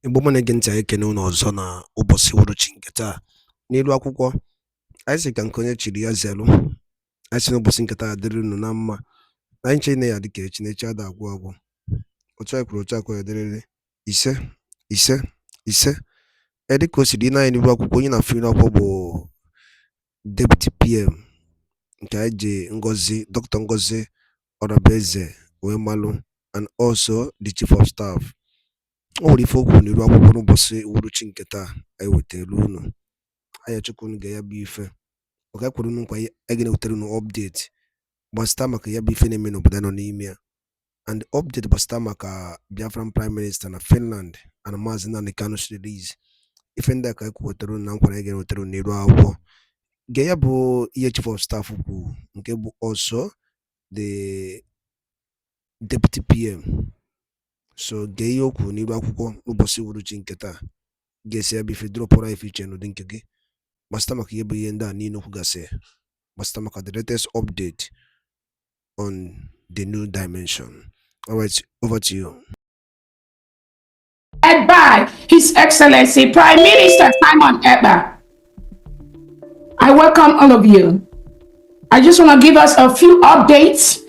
Igbo mụ na-ege ntị, anyị ekene unu ọzọ na ụbọchị uhuruchi nke taa. N'elu akwụkwọ anyị sị ka nke onye chiri ya zelu, anyị sị n'ụbọchị nke taa dịrị unu na mma. Anyị che na ya dịka echi na echi ada agwụ agwụ. Otu anyị kwuru otu akwa ya dịrịrị ise ise ise. Dịka o siri anyị n'elu akwụkwọ, onye na-afụ ilu akwụkwọ bụ Deputy PM nke anyị ji Dr. NGOZI ORABUEZE wee malụ, and also the Chief of Staff. O nwere ife okwu n'iru akwụkwọ n'ụbọchị uhuruchi nke taa anyị wetara unu. Anyị achọkwa unu ga ya bụ ife ọka kwuru nkwa anyị ga-ewetara unu update gbasịta maka ya bụ ife na-eme n'obodo nọ n'ime ya, and update gbasịta maka Biafran Prime Minister na Finland and Maazị Nnamdi Kanu's release. Ife ndị a ka anyị kwuwetara unu na nkwa anyị ga-ewetara unu n'iru akwụkwọ. Ge ya bụ ihe Chief of Staff kwuru, nke bụ also the Deputy PM. So gee ihe okwu n'iru akwụkwọ n'ụbọchị uhuruchi nke taa, ga-esi ya bụ ife dropụrụ ife iche n'ụdị nke gị gbasịta maka ihe bụ ihe ndị a niile okwu gasị gbasịta maka the latest update on the new dimension. All right, over to you. Led by His Excellency Prime Minister Simon Ekpa. I welcome all of you. I just want to give us a few updates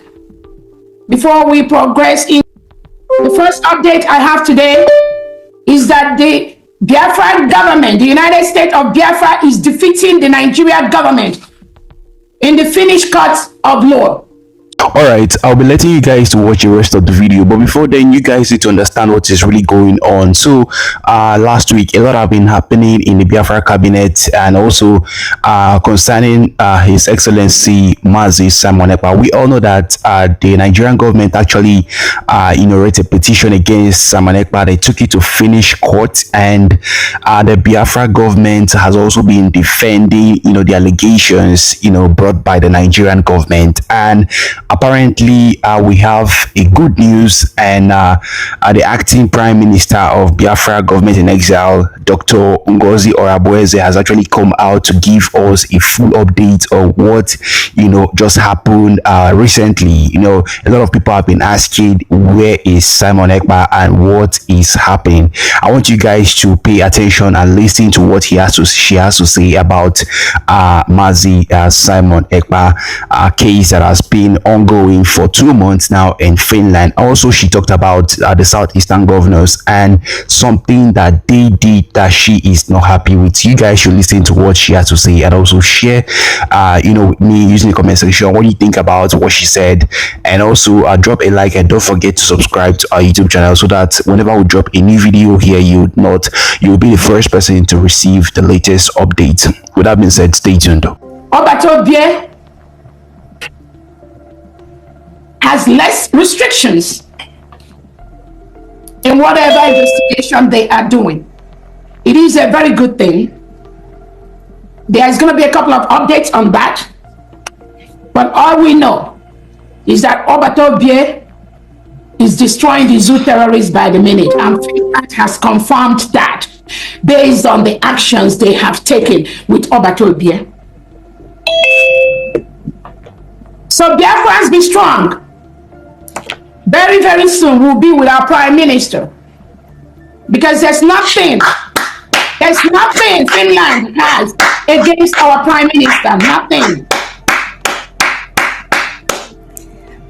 before we progress in. The first update I have today is that the Biafra government, the United States of Biafra, is defeating the Nigerian government in the Finnish courts of law. Alright, I'll be letting you guys to watch the rest of the video, but before then, you guys need to understand what is really going on. So last week a lot have been happening in the Biafra cabinet, and also concerning His Excellency Mazi Simon Ekpa. We all know that the Nigerian government actually inaugurated a petition against Simon Ekpa. They took it to Finnish court, and the Biafra government has also been defending the allegations brought by the Nigerian government. And apparently we have a good news, and the acting Prime Minister of Biafra government in exile, Dr. NGOZI ORABUEZE, has actually come out to give us a full update of what just happened recently. A lot of people have been asking, where is Simon Ekpa and what is happening? I want you guys to pay attention and listen to what she has to say about Mazi Simon Ekpa case that has been ongoing for 2 months now in Finland. Also, she talked about the southeastern governors and something that they did that she is not happy with. You guys should listen to what she has to say, and also share with me using the comment section what you think about what she said, and also drop a like, and don't forget to subscribe to our YouTube channel so that whenever we drop a new video here, you'll be the first person to receive the latest update. With that being said, stay tuned. Obatobie has less restrictions in whatever investigation they are doing. It is a very good thing. There's going to be a couple of updates on that, but all we know is that Obatobie is destroying the zoo terrorists by the minute, and Finland has confirmed that based on the actions they have taken with Obatobie. So Biafrans, be strong. Very, very soon we'll be with our Prime Minister, because there's nothing Finland has against our Prime Minister. Nothing.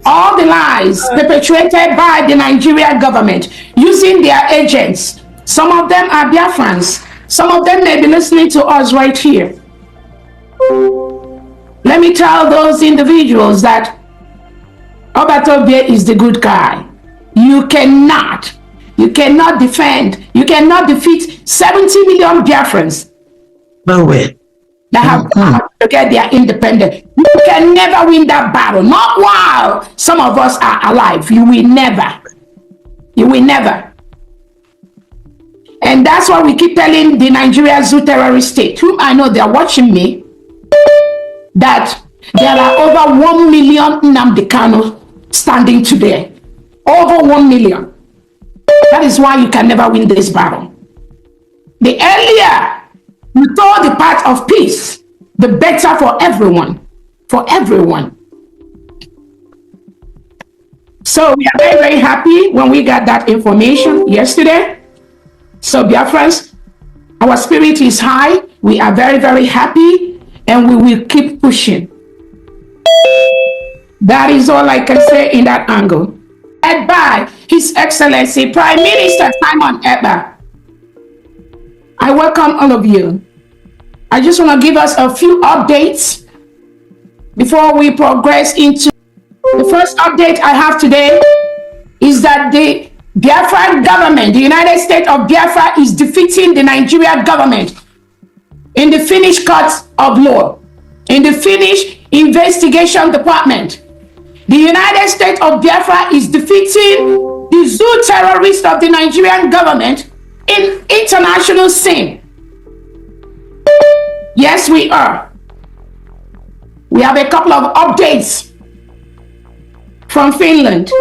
All the lies perpetrated by the Nigerian government using their agents. Some of them are Biafrans. Some of them may be listening to us right here. Let me tell those individuals that Obatobie is the good guy. You cannot defend, you cannot defeat 70 million Biafrans. No way. That have come to get their independence. You can never win that battle. Not while some of us are alive. You will never. You will never. And that's why we keep telling the Nigeria zoo terrorist state, whom I know they are watching me, that there are over 1 million Nnamdi Kanu standing today. Over 1 million. That is why you can never win this battle. The earlier you throw the path of peace, the better for everyone. For everyone. So we are very, very happy when we got that information yesterday. So So Biafrans, our spirit is high. We are very, very happy, and we will keep pushing. That is all I can say in that angle. Led by His Excellency Prime Minister Simon Ekpa. I welcome all of you. I just want to give us a few updates before we progress into the first update I have today is that the Biafra government, the United States of Biafra, is defeating the Nigerian government in the Finnish courts of law, in the Finnish investigation department. The United States of Biafra is defeating the zoo terrorists of the Nigerian government in international scene. Yes, we are. We have a couple of updates from Finland.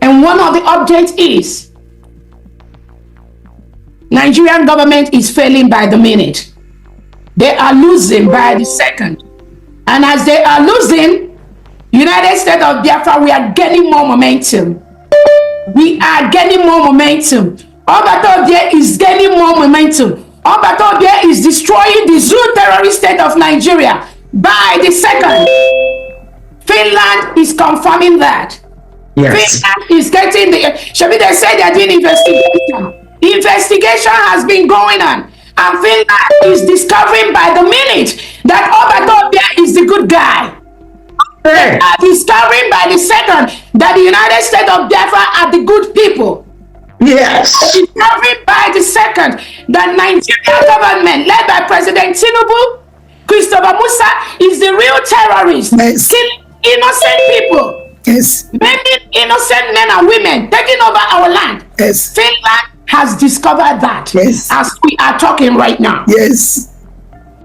And one of the updates is Nigerian government is failing by the minute. They are losing by the second. And as they are losing, United States of Biafra, we are gaining more momentum. We are gaining more momentum. Obatobia is gaining more momentum. Obatobia is destroying the zoo terrorist state of Nigeria by the second. Finland is confirming that. Yes. Finland is getting the... Shabi, they say they're doing investigation. Investigation has been going on. And Finland is discovering by the minute that Obatobia is the good guy. They are discovering by the second that the United States of Biafra are the good people. Yes. They are discovering by the second that Nigerian government led by President Tinubu, Christopher Musa, is the real terrorist. Yes. Killing innocent people. Yes. Many innocent men and women taking over our land. Yes. Finland has discovered that. Yes. As we are talking right now. Yes.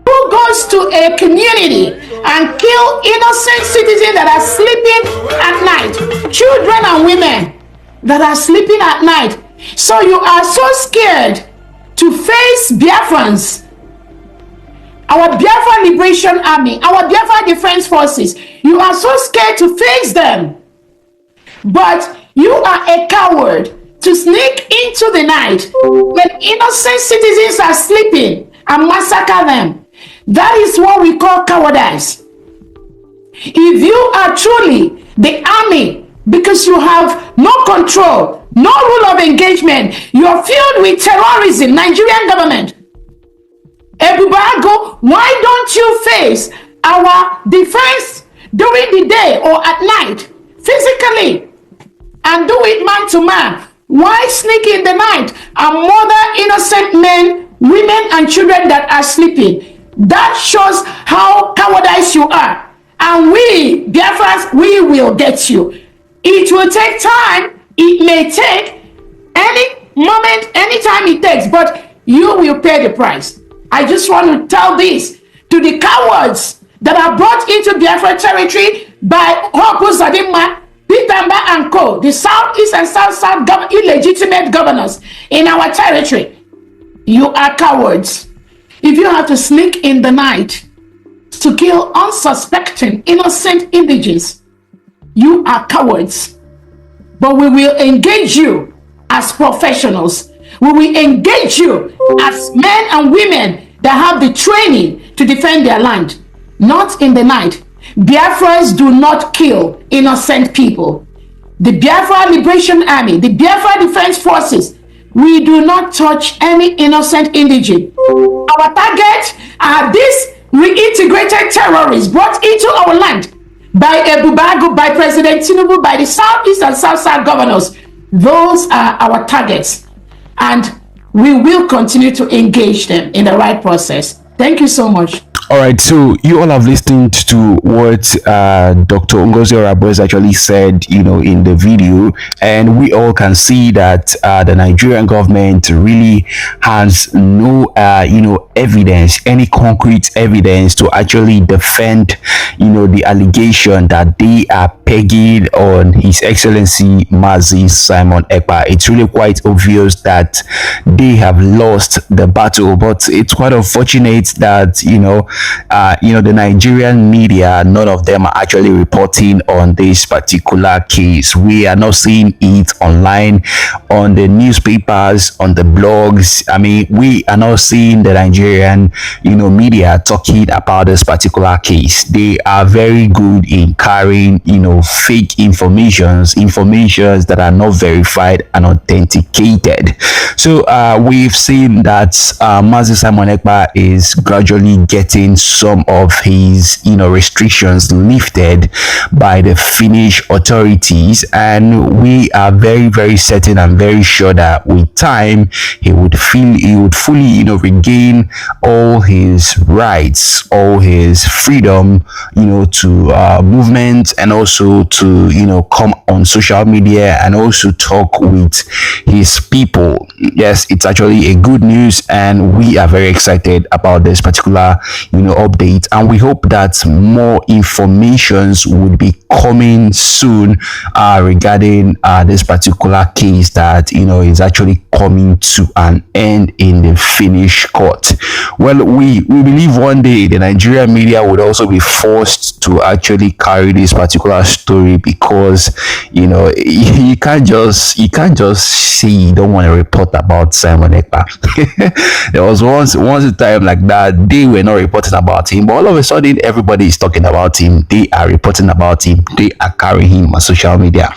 Who goes to a community and kill innocent citizens that are sleeping at night? Children and women that are sleeping at night. So you are so scared to face Biafrans. Our Biafra Liberation Army, our Biafra Defense Forces, you are so scared to face them. But you are a coward to sneak into the night when innocent citizens are sleeping and massacre them. That is what we call cowardice. If you are truly the army, because you have no control, no rule of engagement, you are filled with terrorism, Nigerian government, Ebubago, why don't you face our defense during the day or at night, physically, and do it man to man? Why sneak in the night and murder innocent men, women, and children that are sleeping? That shows how cowardice you are. And we, Biafrans, we will get you. It will take time. It may take any moment, any time it takes, but you will pay the price. I just want to tell this to the cowards that are brought into Biafra territory by Hopu Zadima, Pitamba and Co., the Southeast and South illegitimate governors in our territory. You are cowards. If you have to sneak in the night to kill unsuspecting, innocent indigenous, you are cowards. But we will engage you as professionals. We will engage you as men and women that have the training to defend their land, not in the night. Biafrans do not kill innocent people. The Biafra Liberation Army, the Biafra Defense Forces, we do not touch any innocent indigene. Our target are these reintegrated terrorists brought into our land by Ebubago, by President Tinubu, by the Southeast and South governors. Those are our targets, and we will continue to engage them in the right process. Thank you so much. All right, so you all have listened to what Dr. NGOZI ORABUEZE actually said, in the video, and we all can see that the Nigerian government really has no, evidence, any concrete evidence to actually defend, the allegation that they are pegging on His Excellency Mazi Simon Ekpa. It's really quite obvious that they have lost the battle, but it's quite unfortunate that, the Nigerian media, none of them are actually reporting on this particular case. We are not seeing it online, on the newspapers, on the blogs. I mean, we are not seeing the Nigerian, media talking about this particular case. They are very good in carrying, fake informations that are not verified and authenticated. So we've seen that Mazi Simon Ekpa is gradually getting some of his restrictions lifted by the Finnish authorities, and we are very, very certain and very sure that with time he would fully regain all his rights, all his freedom, to movement, and also to come on social media and also talk with his people. Yes, it's actually a good news, and we are very excited about this particular update, and we hope that more informations would be coming soon regarding this particular case that is actually coming to an end in the Finnish court. Well, we believe one day the Nigerian media would also be forced to actually carry this particular story, because you can't just say you don't want to report about Simon Ekpa. There was once a time like that, they were not reporting about him, but all of a sudden everybody is talking about him. They are reporting about him. They are carrying him on social media.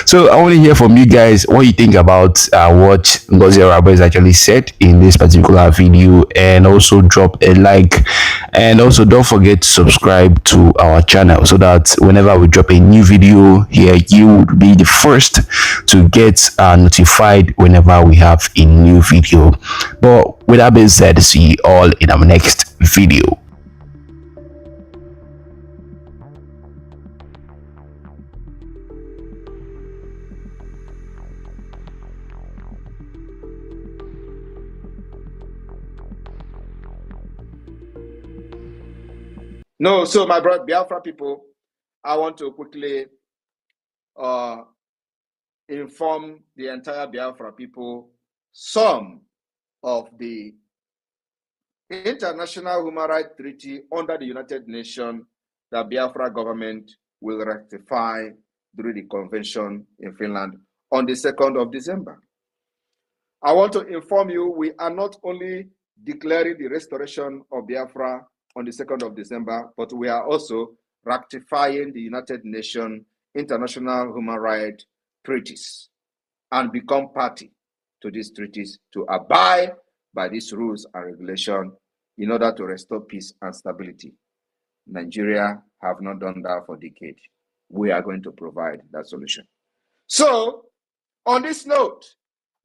So I want to hear from you guys what you think about what NGOZI ORABUEZE actually said in this particular video, and also drop a like, and also don't forget to subscribe to our channel so that whenever we drop a new video here, you would be the first to get notified whenever we have a new video. But with that being said, see you all in our next video. No, so my brother Biafra people, I want to quickly inform the entire Biafra people some of the international human rights treaty under the United Nations that Biafra government will ratify through the convention in Finland on the 2nd of December. I want to inform you, we are not only declaring the restoration of Biafra on the 2nd of December, but we are also ratifying the United Nations international human rights treaties and become party to these treaties to abide by these rules and regulations in order to restore peace and stability. Nigeria have not done that for decades. We are going to provide that solution. So, on this note,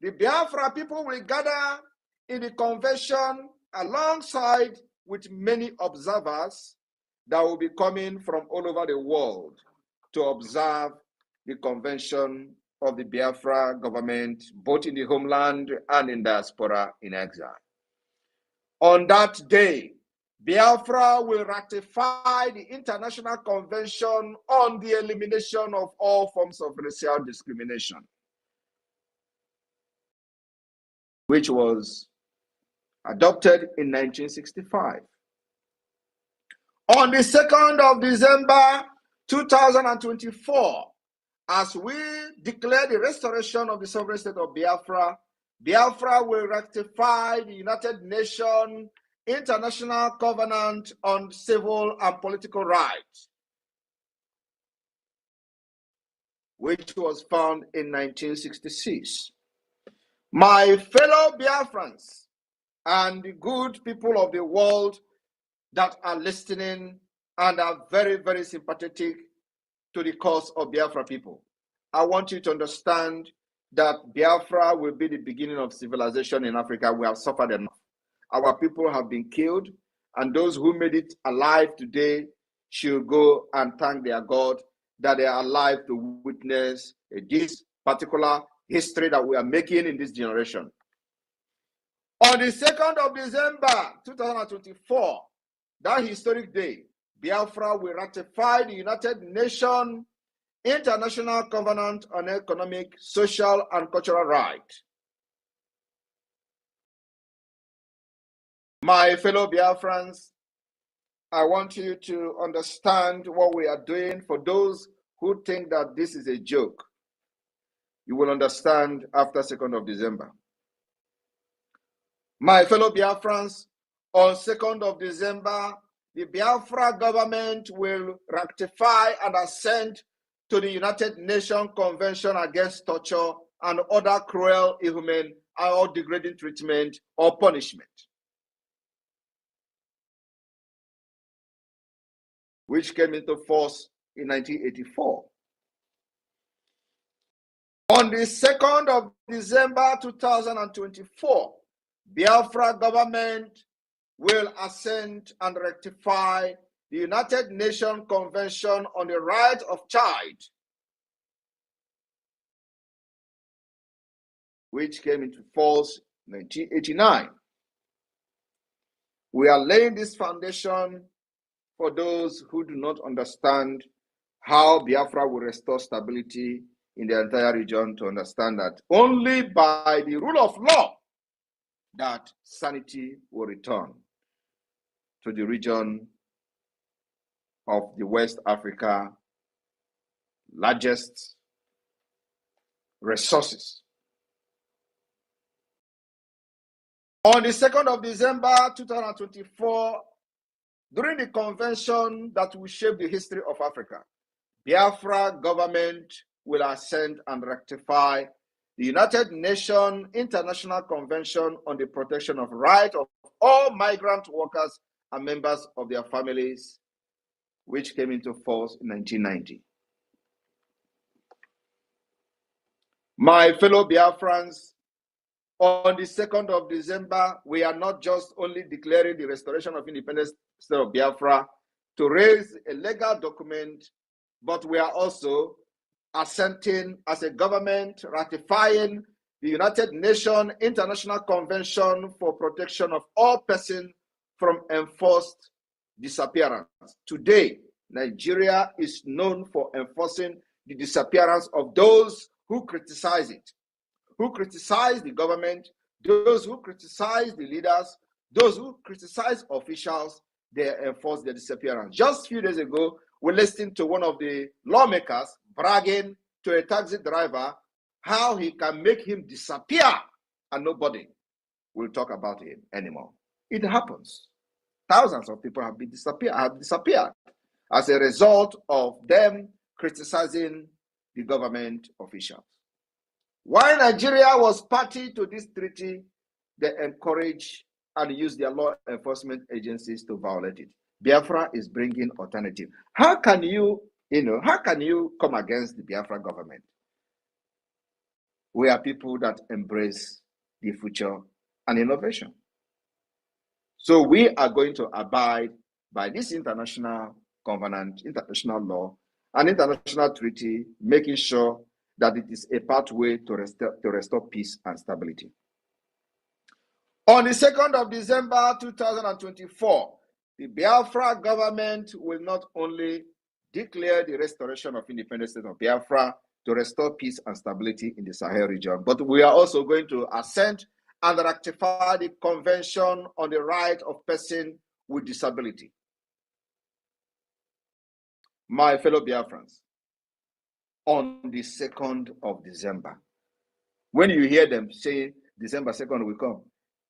the Biafra people will gather in the convention alongside with many observers that will be coming from all over the world to observe the convention of the Biafra government, both in the homeland and in diaspora in exile. On that day, Biafra will ratify the International Convention on the Elimination of All Forms of Racial Discrimination, which was adopted in 1965. On the 2nd of December 2024, as we declare the restoration of the sovereign state of Biafra, Biafra will ratify the United Nations International Covenant on Civil and Political Rights, which was found in 1966. My fellow Biafrans and the good people of the world that are listening and are very, very sympathetic to the cause of Biafra people, I want you to understand that Biafra will be the beginning of civilization in Africa. We have suffered enough. Our people have been killed, and those who made it alive today should go and thank their God that they are alive to witness this particular history that we are making in this generation. On the 2nd of December 2024, that historic day, Biafra will ratify the United Nations International Covenant on Economic, Social, and Cultural Rights. My fellow Biafrans, I want you to understand what we are doing. For those who think that this is a joke, you will understand after 2nd of December. My fellow Biafrans, on 2nd of December, the Biafra government will ratify and assent to the United Nations Convention Against Torture and other cruel, inhuman, or degrading treatment or punishment, which came into force in 1984. On the 2nd of December 2024, Biafra government will assent and ratify the United Nations Convention on the Right of Child, which came into force in 1989. We are laying this foundation for those who do not understand how Biafra will restore stability in the entire region, to understand that only by the rule of law that sanity will return to the region of the West Africa, largest resources. On the 2nd of December 2024, during the convention that will shape the history of Africa, Biafra government will assent and ratify the United Nations International Convention on the Protection of Rights of all migrant workers and members of their families, which came into force in 1990. My fellow Biafrans, on the 2nd of December, we are not just only declaring the restoration of independence state of Biafra to raise a legal document, but we are also assenting as a government, ratifying the United Nations International Convention for Protection of All Persons from Enforced Disappearance. Today, Nigeria is known for enforcing the disappearance of those who criticize it, who criticize the government, those who criticize the leaders, those who criticize officials. They enforce their disappearance. Just a few days ago, we listened to one of the lawmakers bragging to a taxi driver how he can make him disappear and nobody will talk about him anymore. It happens. Thousands of people have disappeared as a result of them criticizing the government officials. While Nigeria was party to this treaty, they encourage and use their law enforcement agencies to violate it. Biafra is bringing alternative. How can you come against the Biafra government? We are people that embrace the future and innovation. So we are going to abide by this international covenant, international law, and international treaty, making sure that it is a pathway to restore peace and stability. On the 2nd of December 2024, the Biafra government will not only declare the restoration of independence state of Biafra to restore peace and stability in the Sahel region, but we are also going to assent and ratify the Convention on the Right of Persons with Disability. My fellow Biafrans, on the 2nd of December, when you hear them say December 2nd will come,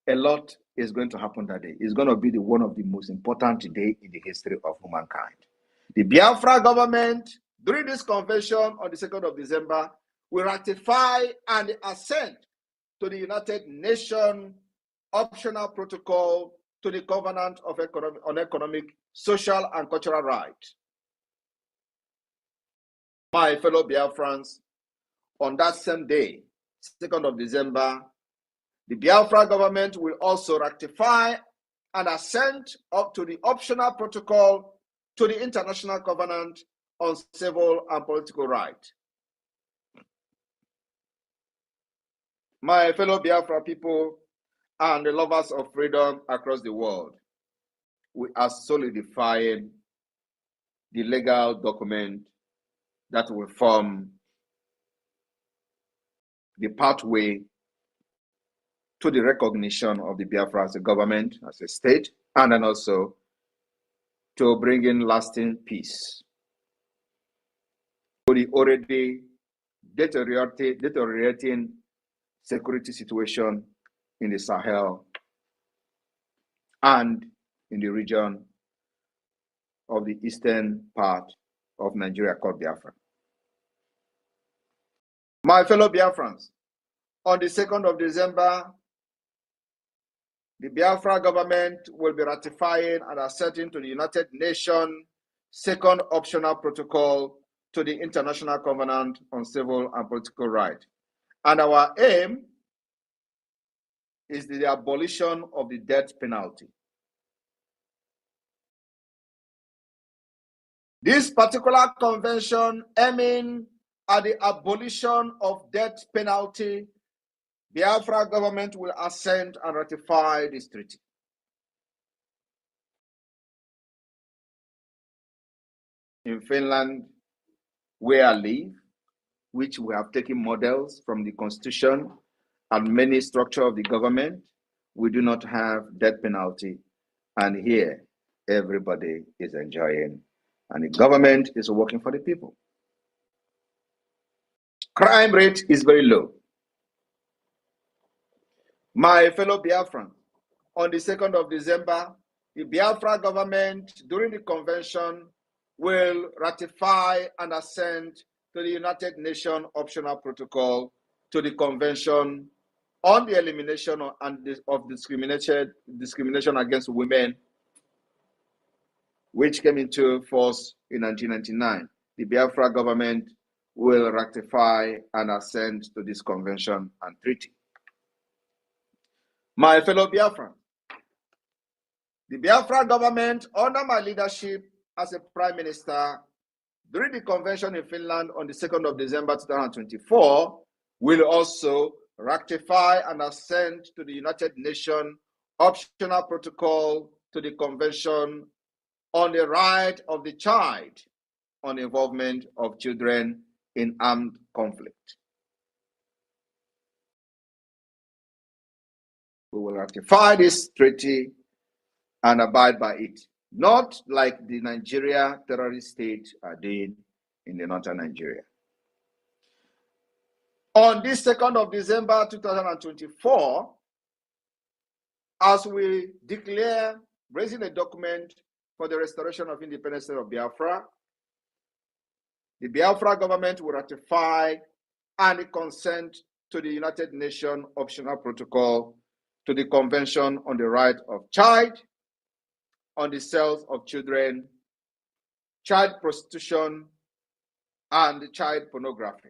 a lot is going to happen that day. It's going to be one of the most important days in the history of humankind. The Biafra government, during this convention on the 2nd of December, will ratify and assent to the United Nations optional protocol to the Covenant on Economic, Social, and Cultural Rights. My fellow Biafrans, on that same day, 2nd of December, the Biafra government will also ratify and assent up to the optional protocol to the International Covenant on Civil and Political Rights. My fellow Biafra people and the lovers of freedom across the world, we are solidifying the legal document that will form the pathway to the recognition of the Biafra as a government, as a state, and then also to bring in lasting peace to the already deteriorating security situation in the Sahel and in the region of the eastern part of Nigeria called Biafra. My fellow Biafrans, on the 2nd of December, the Biafra government will be ratifying and assenting to the United Nations Second Optional Protocol to the International Covenant on Civil and Political Rights. And our aim is the abolition of the death penalty. This particular convention aiming at the abolition of death penalty, Biafra government will assent and ratify this treaty. In Finland, where I live, which we have taken models from the constitution and many structure of the government, we do not have death penalty. And here, everybody is enjoying, and the government is working for the people. Crime rate is very low. My fellow Biafran, on the 2nd of December, the Biafra government, during the convention, will ratify and assent to the United Nations Optional Protocol to the Convention on the Elimination of Discrimination Against Women, which came into force in 1999. The Biafra government will ratify and assent to this convention and treaty. My fellow Biafran, the Biafra government, under my leadership as a prime minister, during the convention in Finland on the 2nd of December 2024, will also ratify and assent to the United Nations Optional Protocol to the Convention on the Right of the Child on Involvement of Children in Armed Conflict. We will ratify this treaty and abide by it, not like the Nigeria terrorist state are doing in the northern Nigeria. On this 2nd of December 2024, as we declare raising a document for the restoration of independence of Biafra, the Biafra government will ratify and consent to the United Nations Optional Protocol to the Convention on the Right of Child, on the Sales of Children, Child Prostitution, and child pornography.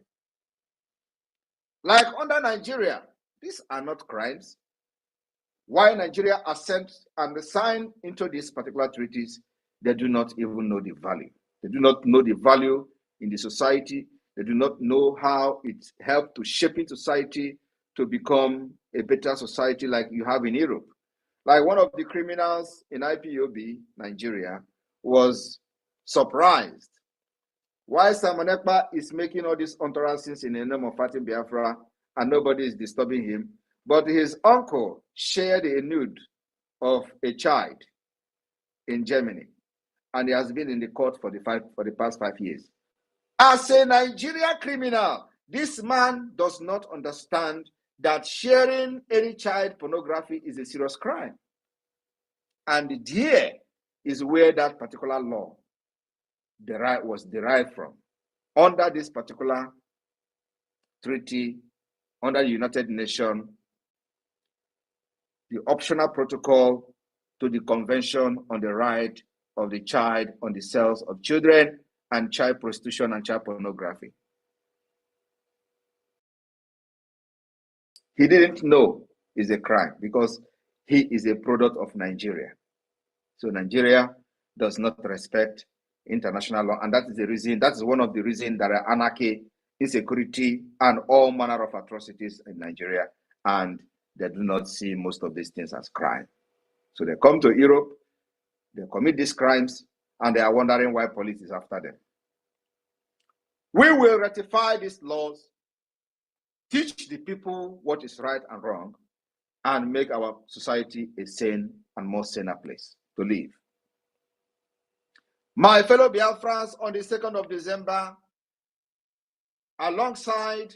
Like under Nigeria, these are not crimes. Why Nigeria assent and sign into these particular treaties, they do not even know the value. They do not know the value in the society. They do not know how it helped to shape in society to become a better society like you have in Europe. Like one of the criminals in IPOB, Nigeria, was surprised why Simon Ekpa is making all these utterances in the name of fighting Biafra and nobody is disturbing him. But his uncle shared a nude of a child in Germany, and he has been in the court for the past 5 years. As a Nigerian criminal, this man does not understand that sharing any child pornography is a serious crime. And here is where that particular law was derived from. Under this particular treaty, under the United Nations, the optional protocol to the Convention on the Right of the Child on the Sales of Children and Child Prostitution and Child Pornography. He didn't know it's a crime because he is a product of Nigeria. So Nigeria does not respect international law, and that is one of the reasons there are anarchy, insecurity, and all manner of atrocities in Nigeria, and they do not see most of these things as crime. So they come to Europe, they commit these crimes, and they are wondering why police is after them. We will ratify these laws, teach the people what is right and wrong, and make our society a sane and more saner place to live. My fellow Biafrans, on the 2nd of December, alongside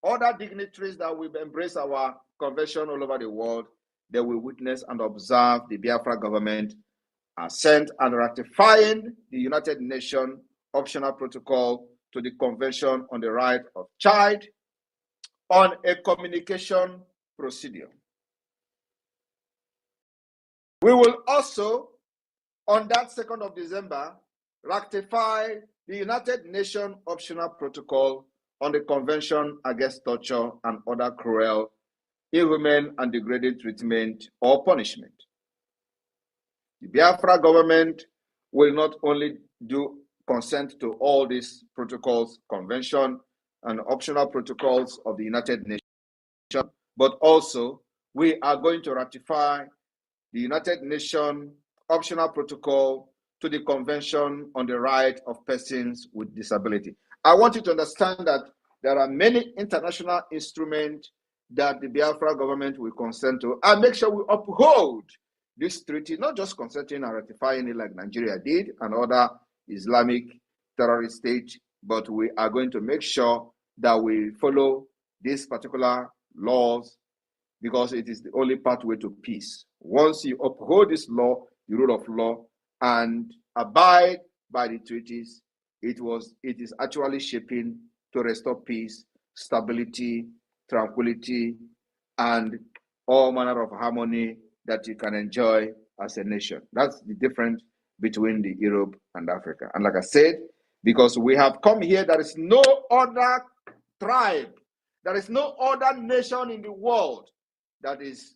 other dignitaries that will embrace our convention all over the world, they will witness and observe the Biafra government assent and ratifying the United Nations optional protocol to the Convention on the Right of Child on a communication procedure. We will also, on that 2nd of December, ratify the United Nations optional protocol on the Convention Against Torture and Other Cruel, Inhuman, and Degrading Treatment or Punishment. The Biafra government will not only do consent to all these protocols, convention, and optional protocols of the United Nations, but also we are going to ratify the United Nations optional protocol to the Convention on the Right of Persons with Disability. I want you to understand that there are many international instruments that the Biafra government will consent to, and make sure we uphold this treaty, not just consenting and ratifying it like Nigeria did and other Islamic terrorist states, but we are going to make sure that we follow these particular laws, because it is the only pathway to peace. Once you uphold this law, the rule of law, and abide by the treaties, it is actually shaping to restore peace, stability, tranquility, and all manner of harmony that you can enjoy as a nation. That's the difference between the Europe and Africa. And like I said, because we have come here, there is no other tribe, there is no other nation in the world that is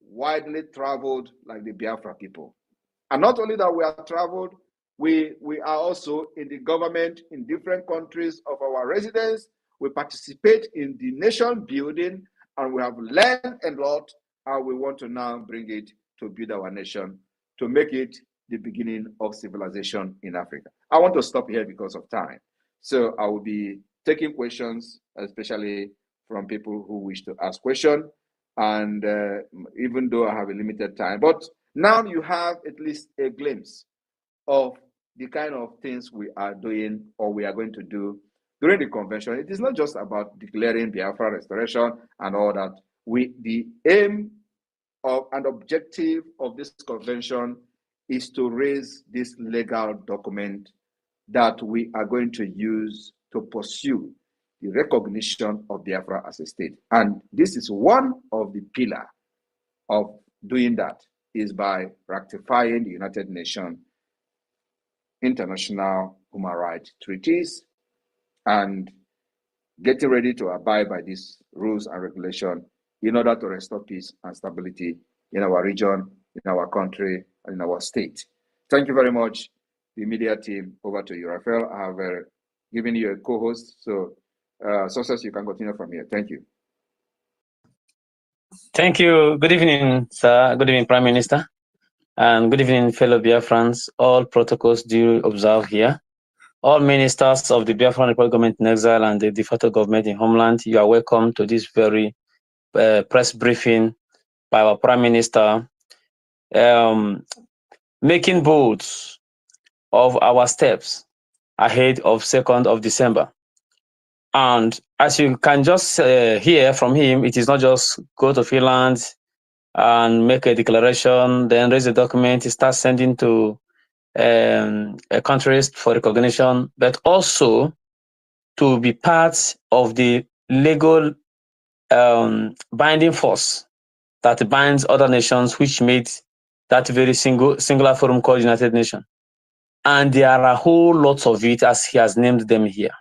widely traveled like the Biafra people. And not only that we are traveled, we are also in the government in different countries of our residence. We participate in the nation building, and we have learned a lot, and we want to now bring it to build our nation, to make it the beginning of civilization in Africa. I want to stop here because of time. So I will be taking questions, especially from people who wish to ask questions. And even though I have a limited time, but now you have at least a glimpse of the kind of things we are doing or we are going to do during the convention. It is not just about declaring Biafra restoration and all that. The aim of and objective of this convention is to raise this legal document that we are going to use to pursue the recognition of Biafra as a state. And this is one of the pillars of doing that, is by ratifying the United Nations international human rights treaties and getting ready to abide by these rules and regulations in order to restore peace and stability in our region, in our country, and in our state. Thank you very much, the media team. Over to you, Raphael. I have given you a co-host, so Success, you can continue from here. Thank you. Thank you. Good evening, sir. Good evening, Prime Minister. And good evening, fellow Biafrans. All protocols do observe here. All ministers of the Biafran Republic government in exile and the de facto government in homeland, you are welcome to this very press briefing by our Prime Minister, making bold of our steps ahead of 2nd of December. And as you can just hear from him, it is not just go to Finland and make a declaration, then raise a document, start sending to countries for recognition, but also to be part of the legal binding force that binds other nations, which made that very singular forum called United Nations. And there are a whole lot of it, as he has named them here,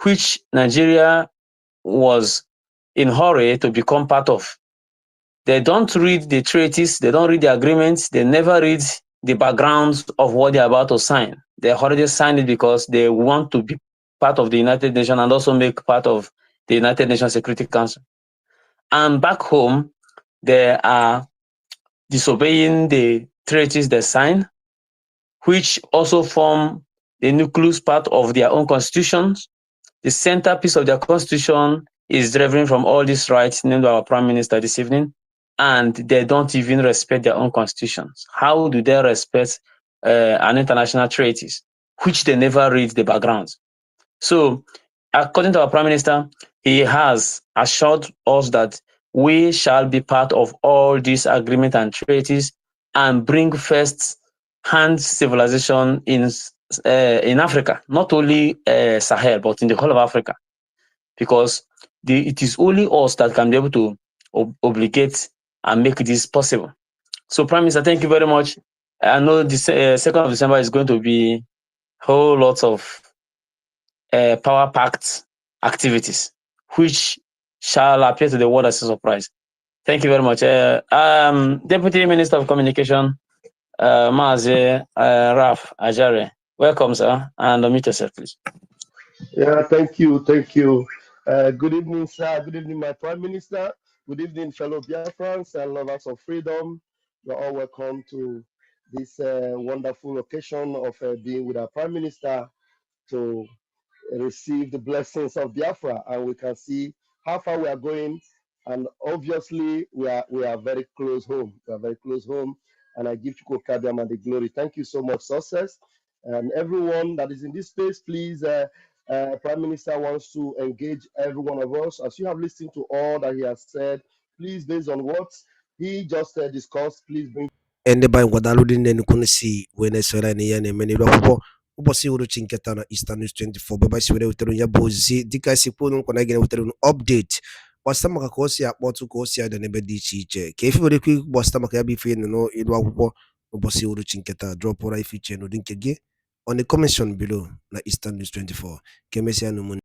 which Nigeria was in hurry to become part of. They don't read the treaties, they don't read the agreements, they never read the backgrounds of what they're about to sign. They already signed it because they want to be part of the United Nations and also make part of the United Nations Security Council. And back home, they are disobeying the treaties they sign, which also form the nucleus part of their own constitutions. The centerpiece of their constitution is deriving from all these rights named by our Prime Minister this evening, and they don't even respect their own constitutions. How do they respect and international treaties, which they never read the background. So, according to our Prime Minister, he has assured us that we shall be part of all these agreements and treaties and bring first-hand civilization in Africa, not only Sahel, but in the whole of Africa, because it is only us that can be able to obligate and make this possible. So, Prime Minister, thank you very much. I know the 2nd of December is going to be whole lot of power-packed activities, which shall appear to the world as a surprise. Thank you very much. Deputy Minister of Communication, Mazi Raf Ajare. Welcome, sir, and unmute yourself, please. Yeah, thank you, thank you. Good evening, sir. Good evening, my Prime Minister. Good evening, fellow Biafrans and lovers of freedom. You're all welcome to this wonderful occasion of being with our Prime Minister to receive the blessings of Biafra, and we can see how far we are going. And obviously, we are very close home. We are very close home, and I give Chuko Kabiama the glory. Thank you so much, success, and everyone that is in this space. Please, Prime Minister wants to engage every one of us. As you have listened to all that he has said, please, based on what he just discussed, please bring. Ende ba ngwadalo din ne kun si Venezuela ne ya ne meni lo ko ubosi uru chinketa na Eastern News 24 baba si wele uteru ya bozi dika si ponu kona gene uteru update wasama ka kosi ya kpotu kosi ya ne be di iche ke fi wele ku wasama ka ya bi fi no ilu akwụkwọ ubosi uru chinketa drop ora ifi chenu din kege on the comment below na Eastern News 24 kemesi anu